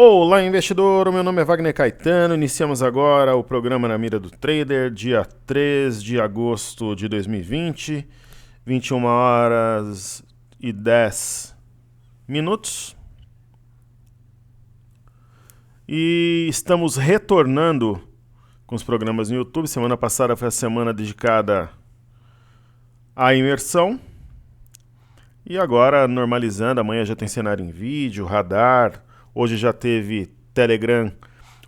Olá, investidor! O meu nome é Wagner Caetano. Iniciamos agora o programa Na Mira do Trader, dia 3 de agosto de 2020, 21 horas e 10 minutos. E estamos retornando com os programas no YouTube. Semana passada foi a semana dedicada à imersão. E agora normalizando, amanhã já tem cenário em vídeo, radar. Hoje já teve Telegram,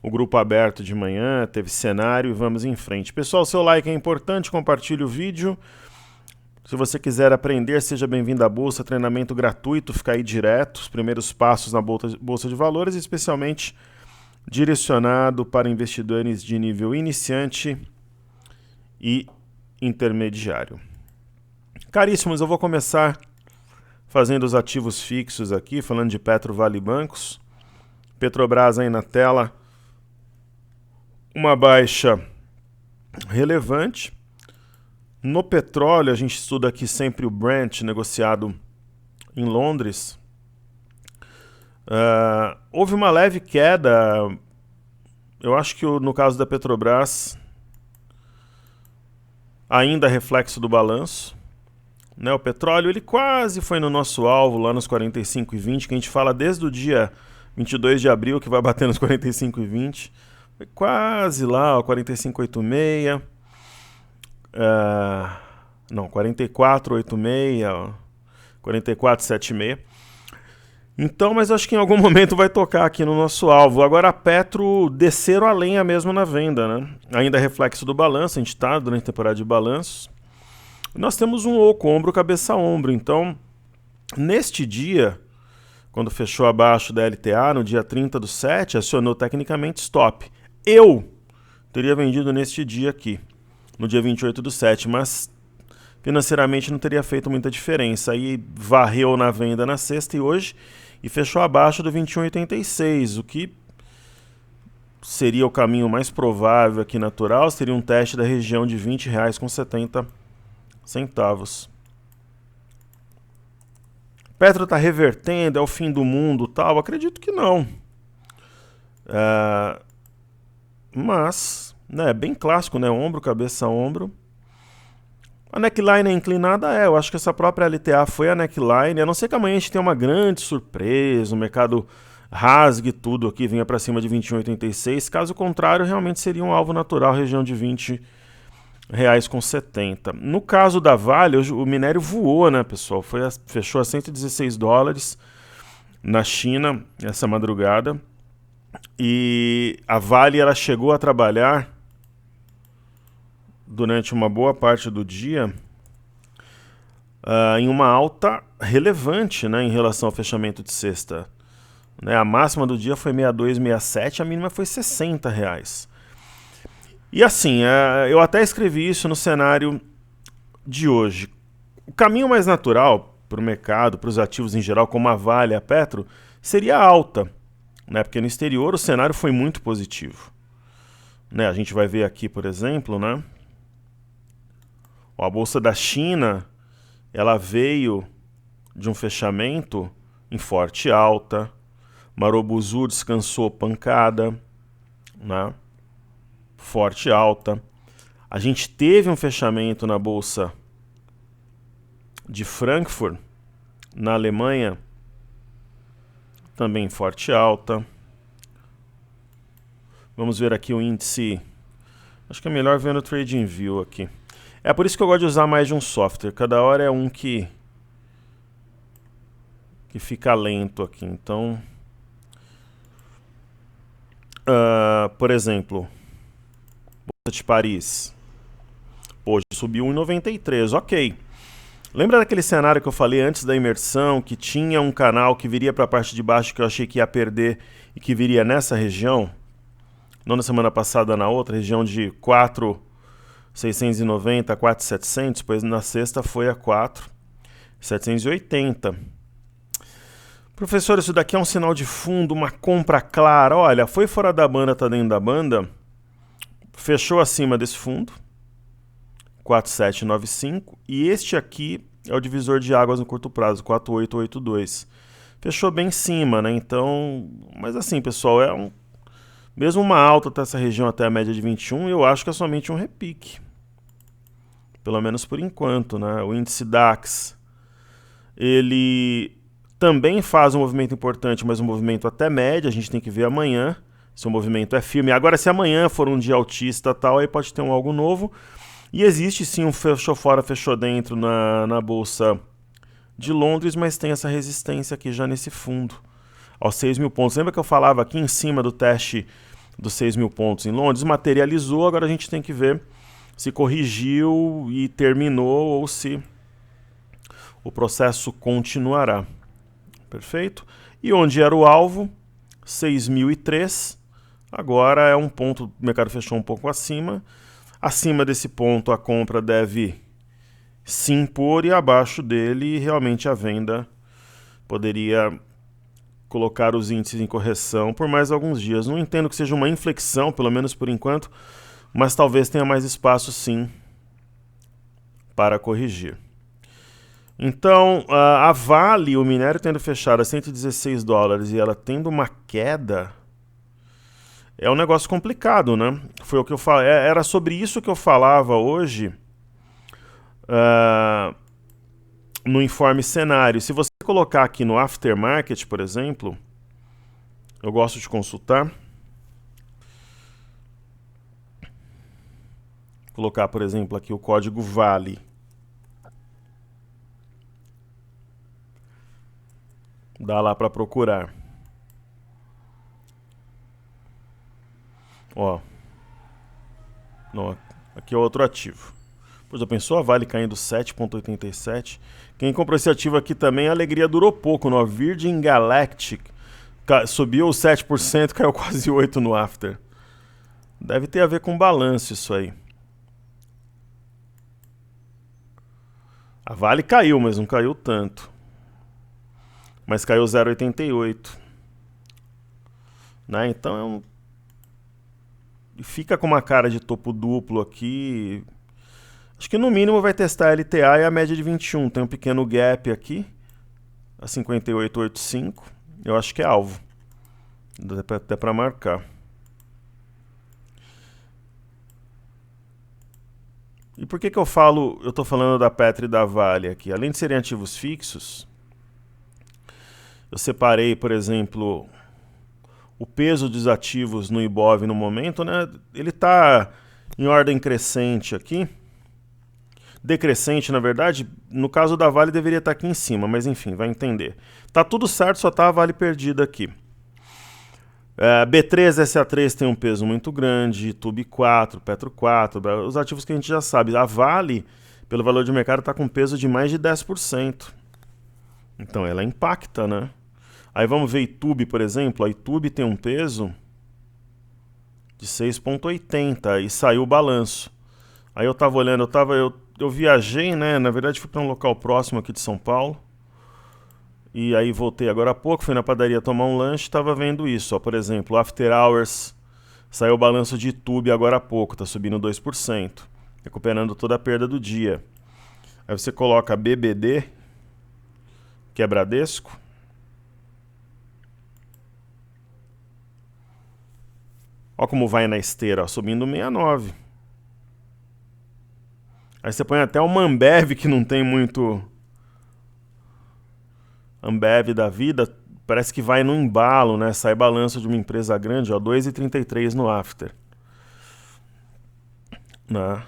o grupo aberto de manhã, teve cenário e vamos em frente. Pessoal, seu like é importante, compartilhe o vídeo. Se você quiser aprender, seja bem-vindo à Bolsa, treinamento gratuito, fica aí direto, os primeiros passos na Bolsa de Valores, especialmente direcionado para investidores de nível iniciante e intermediário. Caríssimos, eu vou começar fazendo os ativos fixos aqui, falando de Petro, Vale e Bancos. Petrobras aí na tela, uma baixa relevante. No petróleo, a gente estuda aqui sempre o Brent, negociado em Londres. Houve uma leve queda, eu acho que no caso da Petrobras, ainda reflexo do balanço. O petróleo ele quase foi no nosso alvo, lá nos 45,20, que a gente fala desde o dia 22 de abril, que vai bater nos 45,20. Foi quase lá, ó, 45,86. Não, 44,86, 44,76. Então, mas acho que em algum momento vai tocar aqui no nosso alvo. Agora a Petro desceram a lenha mesmo na venda, né? Ainda é reflexo do balanço, a gente está durante a temporada de balanços. Nós temos um oco, ombro, cabeça, ombro. Então, neste dia, quando fechou abaixo da LTA, no dia 30/7, acionou tecnicamente stop. Eu teria vendido neste dia aqui, no dia 28/7, mas financeiramente não teria feito muita diferença. Aí varreu na venda na sexta e hoje e fechou abaixo do 21,86, o que seria o caminho mais provável aqui natural, seria um teste da região de R$20,70. Petro está revertendo, é o fim do mundo, tal? Acredito que não. Mas, é bem clássico, né? Ombro, cabeça, ombro. A neckline é inclinada? Eu acho que essa própria LTA foi a neckline, a não ser que amanhã a gente tenha uma grande surpresa, o mercado rasgue tudo aqui, venha para cima de 21,86. Caso contrário, realmente seria um alvo natural, região de R$20,70. No caso da Vale, hoje o minério voou, né, pessoal? Fechou a $116 na China essa madrugada. E a Vale ela chegou a trabalhar durante uma boa parte do dia em uma alta relevante, né, em relação ao fechamento de sexta. A máxima do dia foi 62,67, a mínima foi R$60. E assim, eu até escrevi isso no cenário de hoje. O caminho mais natural para o mercado, para os ativos em geral, como a Vale e a Petro, seria alta, né? Porque no exterior o cenário foi muito positivo. A gente vai ver aqui, por exemplo, né? A Bolsa da China, ela veio de um fechamento em forte alta. Marobuzu descansou pancada, né? Forte alta. A gente teve um fechamento na Bolsa de Frankfurt, na Alemanha, também forte alta. Vamos ver aqui o índice. Acho que é melhor ver no TradingView aqui. É por isso que eu gosto de usar mais de um software. Cada hora é um que fica lento aqui. Então, por exemplo, Bolsa de Paris. Hoje subiu 1,93, ok. Lembra daquele cenário que eu falei antes da imersão, que tinha um canal que viria para a parte de baixo que eu achei que ia perder e que viria nessa região? Não na semana passada, na outra, região de 4,690 a 4,700, pois na sexta foi a 4,780. Professor, isso daqui é um sinal de fundo, uma compra clara. Olha, foi fora da banda, tá dentro da banda, fechou acima desse fundo, 4,795, e este aqui é o divisor de águas no curto prazo, 4,882. fechou bem em cima, né? Então, mas assim, pessoal, mesmo uma alta até essa região, até a média de 21, eu acho que é somente um repique. Pelo menos por enquanto, né? O índice DAX, ele também faz um movimento importante, mas um movimento até média, a gente tem que ver amanhã se o movimento é firme. Agora, se amanhã for um dia altista tal, aí pode ter algo novo. E existe sim um fechou fora, fechou dentro na Bolsa de Londres, mas tem essa resistência aqui já nesse fundo, aos 6.000 pontos. Lembra que eu falava aqui em cima do teste dos 6.000 pontos em Londres? Materializou, agora a gente tem que ver se corrigiu e terminou ou se o processo continuará. Perfeito? E onde era o alvo? 6.003. Agora é um ponto, o mercado fechou um pouco acima. Acima desse ponto a compra deve se impor e abaixo dele realmente a venda poderia colocar os índices em correção por mais alguns dias. Não entendo que seja uma inflexão, pelo menos por enquanto, mas talvez tenha mais espaço sim para corrigir. Então, a Vale, o minério tendo fechado a 116 dólares e ela tendo uma queda, é um negócio complicado, né? Foi o que eu falei, era sobre isso que eu falava hoje no informe cenário. Se você colocar aqui no aftermarket, por exemplo, eu gosto de consultar. Colocar, por exemplo, aqui o código VALE. Dá lá para procurar. Ó. Não, aqui é outro ativo. Pois já pensou a Vale caindo 7,87? Quem comprou esse ativo aqui também, a alegria durou pouco. No Virgin Galactic subiu 7%, caiu quase 8% no after. Deve ter a ver com balanço isso aí. A Vale caiu, mas não caiu tanto. Mas caiu 0,88. Né? Então fica com uma cara de topo duplo aqui. Acho que no mínimo vai testar a LTA e a média de 21. Tem um pequeno gap aqui, a 58,85. Eu acho que é alvo. Dá até para marcar. E por que eu estou falando da Petro e da Vale aqui? Além de serem ativos fixos, eu separei, por exemplo, o peso dos ativos no Ibov no momento, né? Ele está em ordem crescente aqui. Decrescente, na verdade. No caso da Vale deveria estar aqui em cima, mas enfim, vai entender. Tá tudo certo, só tá a Vale perdida aqui. B3, SA3 tem um peso muito grande, Tube 4, Petro 4, os ativos que a gente já sabe. A Vale, pelo valor de mercado, está com peso de mais de 10%. Então ela impacta, né? Aí vamos ver Itube, por exemplo. A Itube tem um peso de 6,80 e saiu o balanço. Aí eu tava olhando, eu viajei, né? Na verdade fui para um local próximo aqui de São Paulo. E aí voltei agora há pouco, fui na padaria tomar um lanche e estava vendo isso. Ó, por exemplo, After Hours, saiu o balanço de Itube agora há pouco, está subindo 2%, recuperando toda a perda do dia. Aí você coloca BBD, que é Bradesco. Ó como vai na esteira, ó, subindo 69. Aí você põe até uma Ambev que não tem muito... Ambev da vida, parece que vai no embalo, né? Sai balanço de uma empresa grande, ó, 2,33 no after. Né?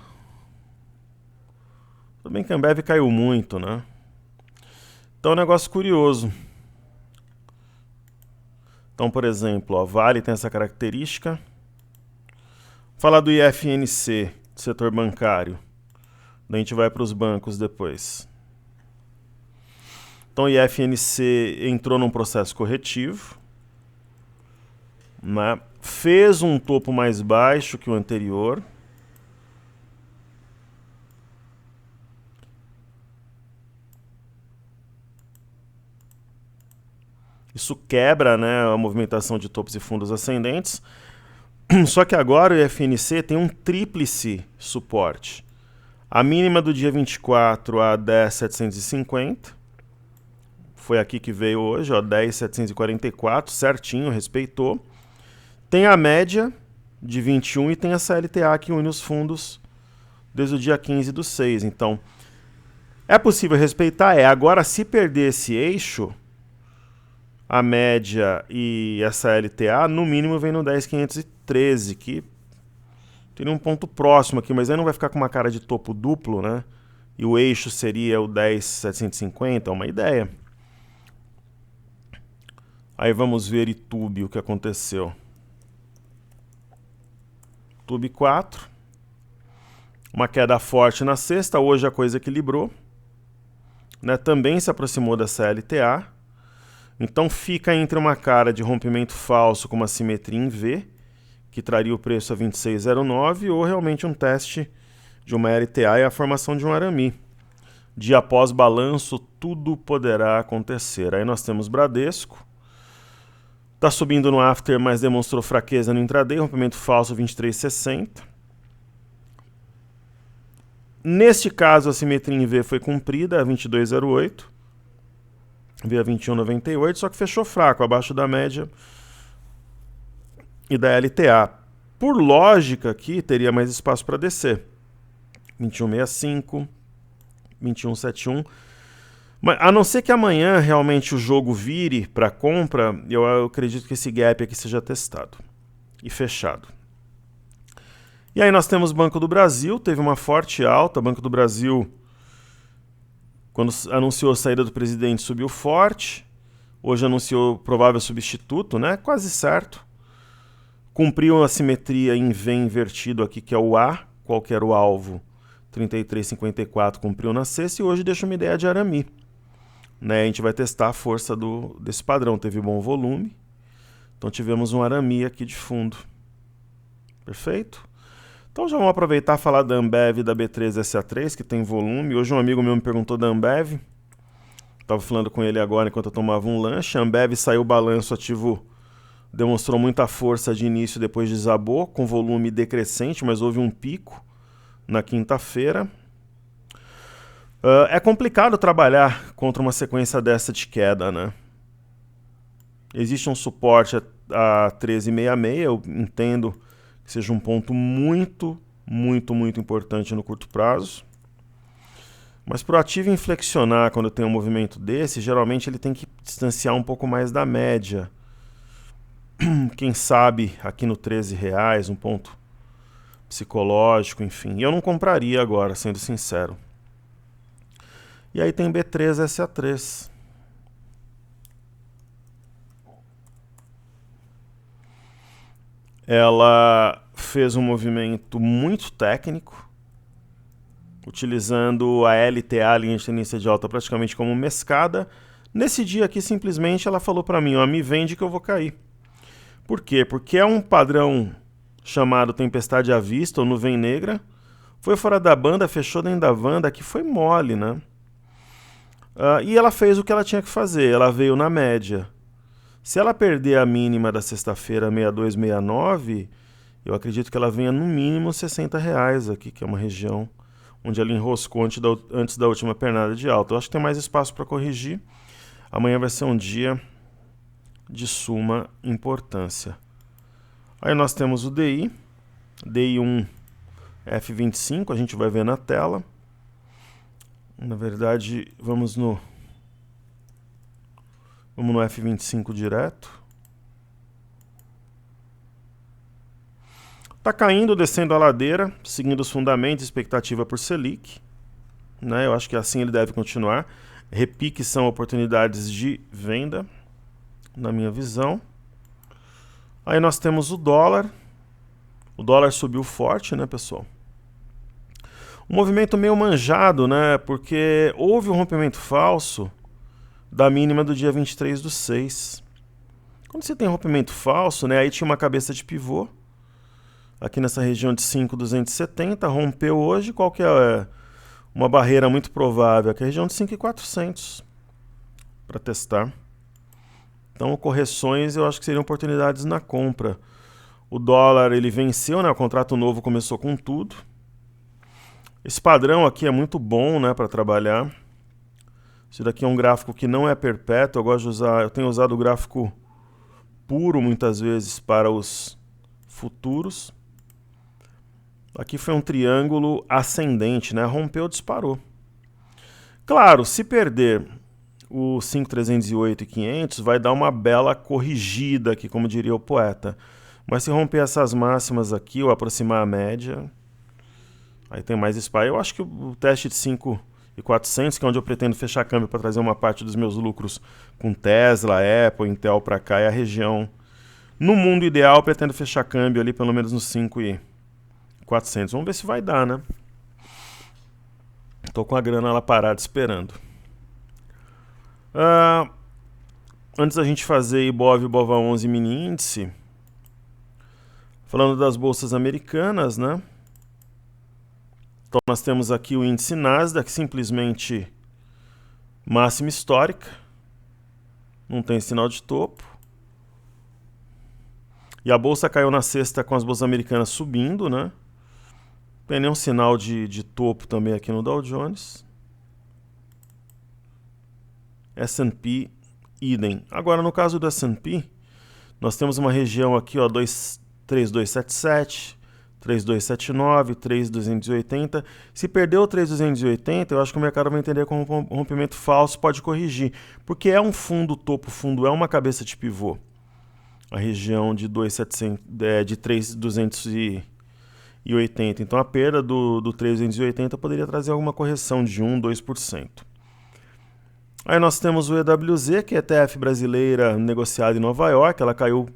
Tudo bem que a Ambev caiu muito, né? Então é um negócio curioso. Então, por exemplo, a Vale tem essa característica. Vou falar do IFNC, do setor bancário. Daí a gente vai para os bancos depois. Então o IFNC entrou num processo corretivo, né? Fez um topo mais baixo que o anterior. Isso quebra, né, a movimentação de topos e fundos ascendentes. Só que agora o IFNC tem um tríplice suporte. A mínima do dia 24 a 10.750. Foi aqui que veio hoje, ó, 10.744, certinho, respeitou. Tem a média de 21 e tem a CLTA que une os fundos desde o dia 15/6. Então, é possível respeitar? Agora, se perder esse eixo, a média e essa LTA, no mínimo vem no 10.513, que teria um ponto próximo aqui, mas aí não vai ficar com uma cara de topo duplo, né? E o eixo seria o 10.750, é uma ideia. Aí vamos ver YouTube, o que aconteceu. YouTube 4. Uma queda forte na sexta, hoje a coisa equilibrou. Né? Também se aproximou da CLTA. Então fica entre uma cara de rompimento falso com uma simetria em V, que traria o preço a 26,09, ou realmente um teste de uma LTA e a formação de um arame. Dia após balanço, tudo poderá acontecer. Aí nós temos Bradesco. Está subindo no after, mas demonstrou fraqueza no intraday, rompimento falso 23,60. Neste caso, a simetria em V foi cumprida, a 22,08. Veio a 21,98, só que fechou fraco, abaixo da média e da LTA. Por lógica aqui, teria mais espaço para descer. 21,65, 21,71. Mas, a não ser que amanhã realmente o jogo vire para compra, eu acredito que esse gap aqui seja testado e fechado. E aí nós temos Banco do Brasil, teve uma forte alta. Banco do Brasil, quando anunciou a saída do presidente, subiu forte. Hoje anunciou provável substituto, né? Quase certo. Cumpriu a simetria em V invertido aqui, que é o A, qual que era o alvo? 33,54, cumpriu na sexta, e hoje deixa uma ideia de arame. Né? A gente vai testar a força desse padrão. Teve bom volume, então tivemos um arame aqui de fundo. Perfeito? Então já vamos aproveitar e falar da Ambev e da B3SA3, que tem volume. Hoje um amigo meu me perguntou da Ambev. Estava falando com ele agora enquanto eu tomava um lanche. A Ambev saiu o balanço ativo, demonstrou muita força de início, depois desabou, com volume decrescente, mas houve um pico na quinta-feira. É complicado trabalhar contra uma sequência dessa de queda, né? Existe um suporte a 13,66, eu entendo que seja um ponto muito importante no curto prazo. Mas para o ativo inflexionar quando tem um movimento desse, geralmente ele tem que distanciar um pouco mais da média. Quem sabe aqui no R$13, um ponto psicológico, enfim. E eu não compraria agora, sendo sincero. E aí tem B3SA3. Ela fez um movimento muito técnico, utilizando a LTA, a linha de tendência de alta, praticamente como mescada. Nesse dia aqui, simplesmente, ela falou para mim, ó, me vende que eu vou cair. Por quê? Porque é um padrão chamado tempestade à vista, ou nuvem negra. Foi fora da banda, fechou dentro da banda, que foi mole, né? E ela fez o que ela tinha que fazer, ela veio na média. Se ela perder a mínima da sexta-feira, 62,69, eu acredito que ela venha no mínimo R$60 aqui, que é uma região onde ela enroscou antes da última pernada de alta. Eu acho que tem mais espaço para corrigir. Amanhã vai ser um dia de suma importância. Aí nós temos o DI, DI1 F25, a gente vai ver na tela. Na verdade, vamos no F25 direto. Está caindo, descendo a ladeira, seguindo os fundamentos, expectativa por Selic. Né? Eu acho que assim ele deve continuar. Repiques são oportunidades de venda, na minha visão. Aí nós temos o dólar. O dólar subiu forte, né, pessoal? Um movimento meio manjado, né? Porque houve um rompimento falso da mínima do dia 23/6. Quando você tem rompimento falso, né? Aí tinha uma cabeça de pivô. Aqui nessa região de 5.270, rompeu hoje. Qual que é uma barreira muito provável? Aqui é a região de 5.400 para testar. Então, correções eu acho que seriam oportunidades na compra. O dólar, ele venceu, né? O contrato novo começou com tudo. Esse padrão aqui é muito bom, né, para trabalhar. Isso daqui é um gráfico que não é perpétuo, eu tenho usado o gráfico puro muitas vezes para os futuros. Aqui foi um triângulo ascendente, né? Rompeu, disparou. Claro, se perder o 5.308 e 500, vai dar uma bela corrigida aqui, como diria o poeta. Mas se romper essas máximas aqui, ou aproximar a média, aí tem mais espaço. Eu acho que o teste de 5.400, que é onde eu pretendo fechar câmbio para trazer uma parte dos meus lucros com Tesla, Apple, Intel para cá, é a região. No mundo ideal, eu pretendo fechar câmbio ali pelo menos nos 5.400. Vamos ver se vai dar, né? Tô com a grana lá parada esperando. Antes da gente fazer Ibov e Bova 11 mini índice, falando das bolsas americanas, né? Então nós temos aqui o índice Nasdaq, simplesmente máxima histórica, não tem sinal de topo. E a bolsa caiu na sexta com as bolsas americanas subindo, né? Não tem nenhum sinal de topo também aqui no Dow Jones. S&P, idem. Agora, no caso do S&P, nós temos uma região aqui, ó, 3.277, 3.279, 3.280. Se perder o 3.280, eu acho que o mercado vai entender como um rompimento falso, pode corrigir. Porque é um fundo, topo fundo, é uma cabeça de pivô. A região de 3.280. Então a perda do 3.280 poderia trazer alguma correção de 1, 2%. Aí nós temos o EWZ, que é a ETF brasileira negociada em Nova York. Ela caiu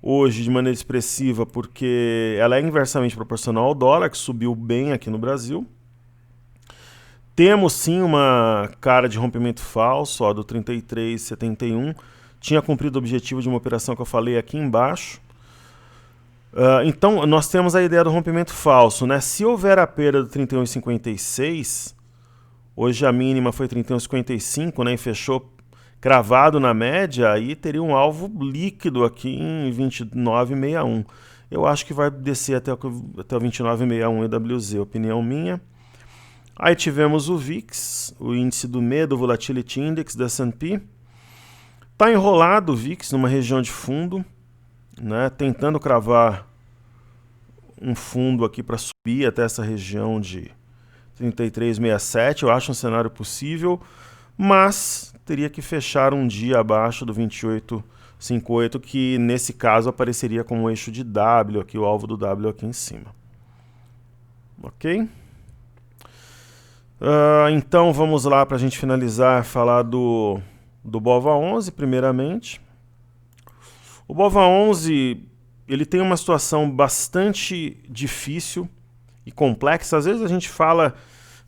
hoje de maneira expressiva porque ela é inversamente proporcional ao dólar, que subiu bem aqui no Brasil. Temos sim uma cara de rompimento falso, ó, do 33,71. Tinha cumprido o objetivo de uma operação que eu falei aqui embaixo. Então, nós temos a ideia do rompimento falso, né? Se houver a perda do 31,56, hoje a mínima foi 31,55, né? E fechou cravado na média, aí teria um alvo líquido aqui em 29,61. Eu acho que vai descer até o 29,61 EWZ, opinião minha. Aí tivemos o VIX, o índice do medo, Volatility Index da S&P. Está enrolado o VIX numa região de fundo, né, tentando cravar um fundo aqui para subir até essa região de 33,67. Eu acho um cenário possível, mas teria que fechar um dia abaixo do 28,58, que nesse caso apareceria como eixo de W, aqui, o alvo do W aqui em cima. Ok? Então vamos lá para a gente finalizar, falar do Bova 11 primeiramente. O Bova 11 ele tem uma situação bastante difícil e complexa. Às vezes a gente fala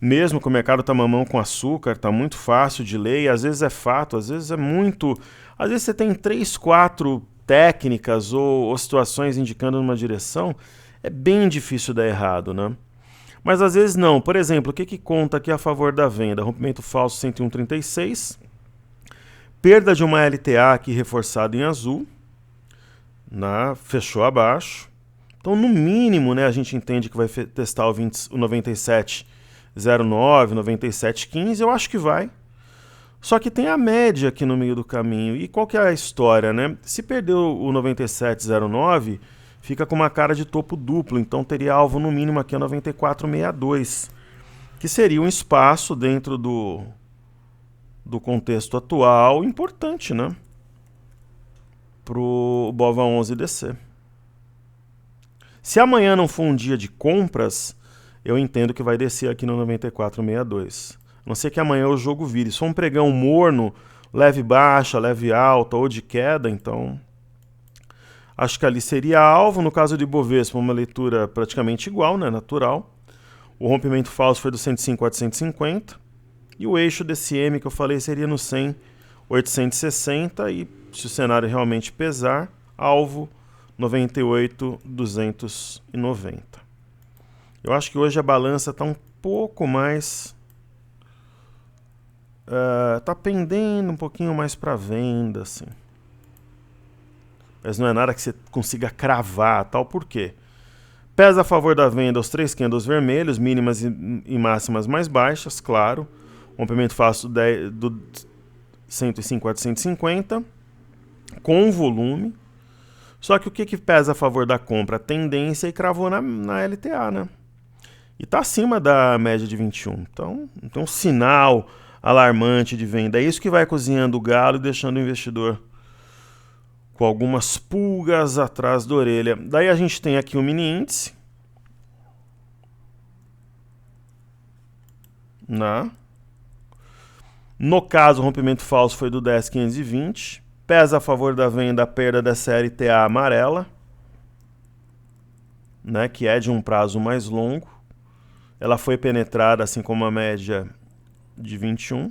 mesmo que o mercado está mamão com açúcar, está muito fácil de ler, e às vezes é fato, às vezes é muito... Às vezes você tem 3, 4 técnicas ou situações indicando numa direção, é bem difícil dar errado, né? Mas às vezes não. Por exemplo, o que conta aqui a favor da venda? Rompimento falso 101,36, perda de uma LTA aqui reforçada em azul, fechou abaixo. Então, no mínimo, né, a gente entende que vai testar o 97,09, 97,15, eu acho que vai. Só que tem a média aqui no meio do caminho. E qual que é a história, né? Se perdeu o 97,09, fica com uma cara de topo duplo, então teria alvo no mínimo aqui a 94,62, que seria um espaço dentro do contexto atual importante, né? Para o Bova 11 descer. Se amanhã não for um dia de compras, eu entendo que vai descer aqui no 94,62. A não ser que amanhã o jogo vire. Se for um pregão morno, leve baixa, leve alta ou de queda, então acho que ali seria alvo. No caso de Ibovespa, uma leitura praticamente igual, né? Natural. O rompimento falso foi do 105 a 150. E o eixo DCM que eu falei seria no 100, 860. E se o cenário realmente pesar, alvo 98,290. Eu acho que hoje a balança está um pouco mais... Está pendendo um pouquinho mais para venda, assim. Mas não é nada que você consiga cravar, tal. Por quê? Pesa a favor da venda os 3 candles vermelhos, mínimas e máximas mais baixas, claro. Rompimento falso do 105 a 150, com volume. Só que o que pesa a favor da compra? A tendência, e cravou na LTA, né? E está acima da média de 21. Então, tem um sinal alarmante de venda. É isso que vai cozinhando o galo e deixando o investidor com algumas pulgas atrás da orelha. Daí a gente tem aqui o mini índice, né? No caso, o rompimento falso foi do 10.520. Pesa a favor da venda a perda dessa LTA amarela, né, que é de um prazo mais longo. Ela foi penetrada, assim como a média de 21.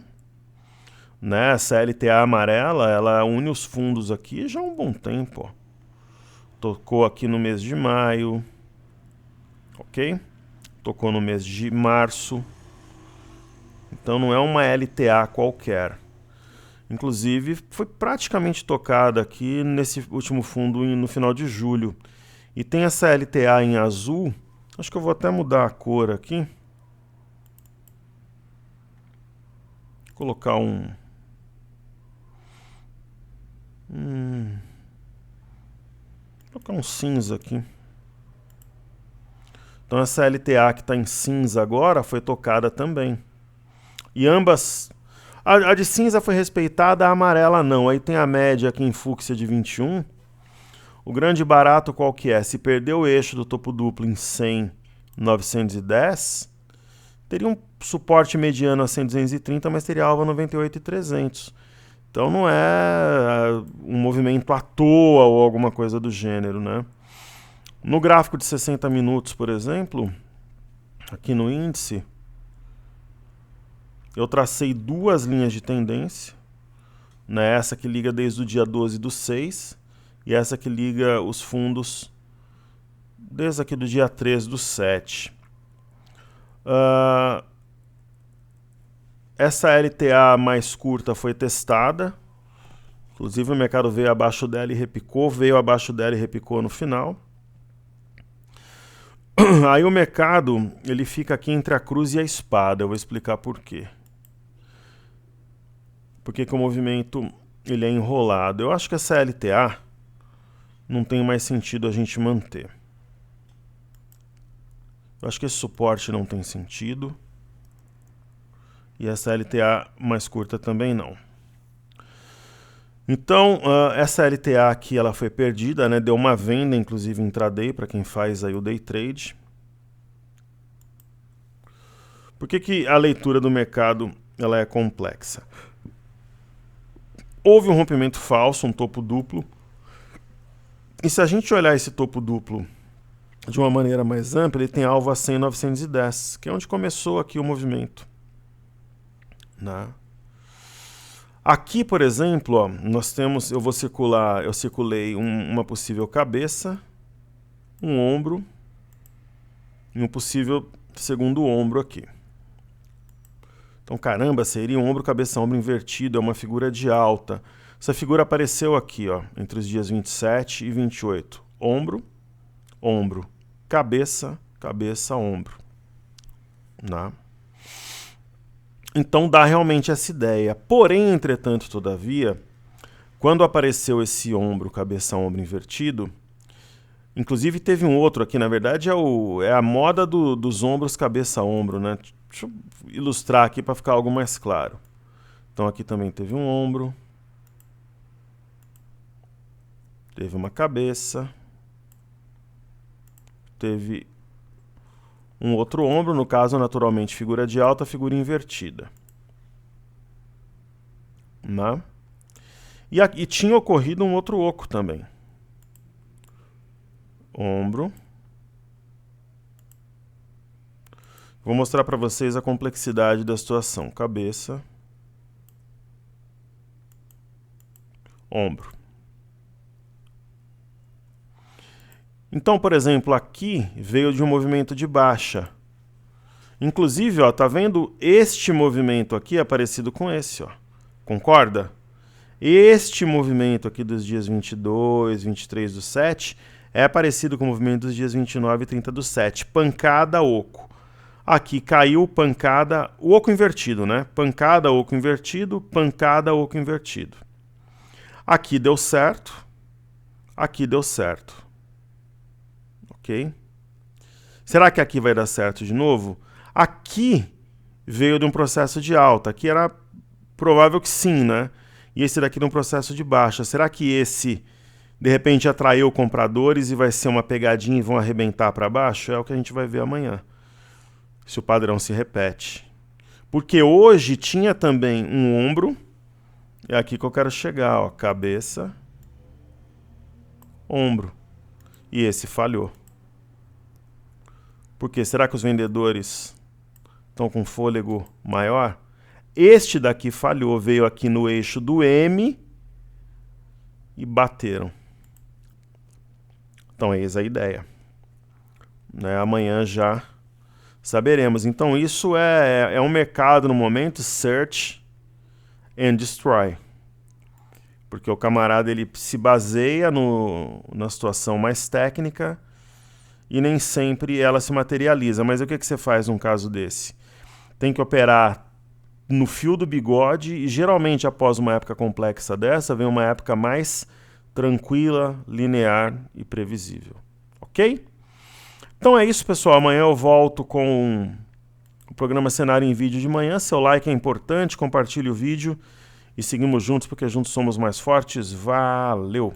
Né? Essa LTA amarela, ela une os fundos aqui já há um bom tempo. Ó. Tocou aqui no mês de maio, ok? Tocou no mês de março. Então não é uma LTA qualquer. Inclusive, foi praticamente tocada aqui nesse último fundo no final de julho. E tem essa LTA em azul. Acho que eu vou até mudar a cor aqui. Vou colocar Vou colocar um cinza aqui. Então essa LTA que está em cinza agora foi tocada também. E ambas... A de cinza foi respeitada, a amarela não. Aí tem a média aqui em fúcsia de 21. O grande barato qual que é? Se perder o eixo do topo duplo em 100, 910, teria um suporte mediano a 100,230, mas teria alvo a 98,300. Então não é um movimento à toa ou alguma coisa do gênero, né? No gráfico de 60 minutos, por exemplo, aqui no índice, eu tracei duas linhas de tendência, né? Essa que liga desde o dia 12/6 e essa que liga os fundos desde aqui do dia 13/7. Essa LTA mais curta foi testada, inclusive o mercado veio abaixo dela e repicou, no final. Aí o mercado ele fica aqui entre a cruz e a espada, eu vou explicar por quê. Porque que o movimento ele é enrolado. Eu acho que essa LTA não tem mais sentido a gente manter. Eu acho que esse suporte não tem sentido. E essa LTA mais curta também não. Então, essa LTA aqui ela foi perdida, né? Deu uma venda, inclusive, intraday, para quem faz aí o day trade. Por que a leitura do mercado ela é complexa? Houve um rompimento falso, um topo duplo. E se a gente olhar esse topo duplo de uma maneira mais ampla, ele tem alvo a 100,910, que é onde começou aqui o movimento. Né? Aqui, por exemplo, ó, nós temos, eu circulei uma possível cabeça, um ombro e um possível segundo ombro aqui. Então, caramba, seria um ombro, cabeça, ombro invertido, é uma figura de alta. Essa figura apareceu aqui, ó, entre os dias 27 e 28. Ombro, ombro, cabeça, cabeça, ombro. Né? Então dá realmente essa ideia. Porém, entretanto, todavia, quando apareceu esse ombro, cabeça, ombro invertido, inclusive teve um outro aqui, na verdade é a moda dos ombros, cabeça, ombro, né? Deixa eu ilustrar aqui para ficar algo mais claro. Então aqui também teve um ombro, teve uma cabeça, teve um outro ombro, no caso, naturalmente, figura de alta, figura invertida. Né? E tinha ocorrido um outro oco também. Ombro. Vou mostrar para vocês a complexidade da situação. Cabeça. Ombro. Então, por exemplo, aqui veio de um movimento de baixa. Inclusive, ó, tá vendo este movimento aqui é parecido com esse, ó. Concorda? Este movimento aqui dos dias 22, 23/7 é parecido com o movimento dos dias 29 e 30/7. Pancada, oco. Aqui caiu pancada, o oco invertido, né? Pancada, oco invertido, pancada, oco invertido. Aqui deu certo, aqui deu certo. Ok? Será que aqui vai dar certo de novo? Aqui veio de um processo de alta, aqui era provável que sim, né? E esse daqui de um processo de baixa. Será que esse, de repente, atraiu compradores e vai ser uma pegadinha e vão arrebentar para baixo? É o que a gente vai ver amanhã, se o padrão se repete. Porque hoje tinha também um ombro, é aqui que eu quero chegar, ó, cabeça, ombro. E esse falhou. Por quê? Será que os vendedores estão com fôlego maior? Este daqui falhou, veio aqui no eixo do M e bateram. Então, eis a ideia. Né? Amanhã já saberemos. Então, isso é um mercado no momento, search and destroy. Porque o camarada ele se baseia na situação mais técnica e nem sempre ela se materializa. Mas o que você faz num caso desse? Tem que operar no fio do bigode e geralmente após uma época complexa dessa vem uma época mais tranquila, linear e previsível. Ok? Então é isso, pessoal. Amanhã eu volto com o programa Cenário em Vídeo de manhã. Seu like é importante, compartilhe o vídeo e seguimos juntos porque juntos somos mais fortes. Valeu!